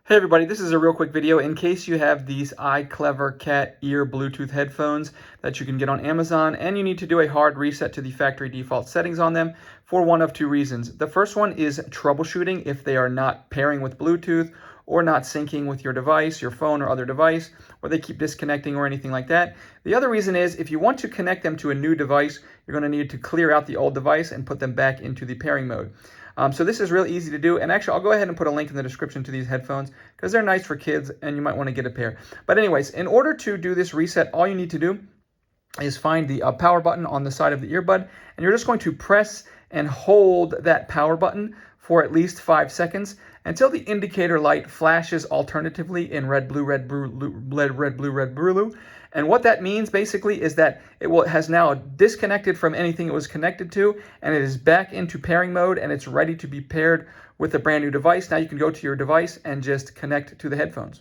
Hey everybody, this is a real quick video in case you have these iClever cat ear Bluetooth headphones that you can get on Amazon and you need to do a hard reset to the factory default settings on them for one of two reasons. The first one is troubleshooting if they are not pairing with Bluetooth or not syncing with your device, your phone or other device, or they keep disconnecting or anything like that. The other reason is if you want to connect them to a new device, you're going to need to clear out the old device and put them back into the pairing mode. So this is really easy to do, and actually I'll go ahead and put a link in the description to these headphones because they're nice for kids and you might want to get a pair. But anyways, in order to do this reset, all you need to do is find the power button on the side of the earbud, and you're just going to press and hold that power button for at least 5 seconds until the indicator light flashes alternatively in red, blue, red, blue, red, blue, red, blue. And what that means basically is that it has now disconnected from anything it was connected to, and it is back into pairing mode, and it's ready to be paired with a brand new device. Now you can go to your device and just connect to the headphones.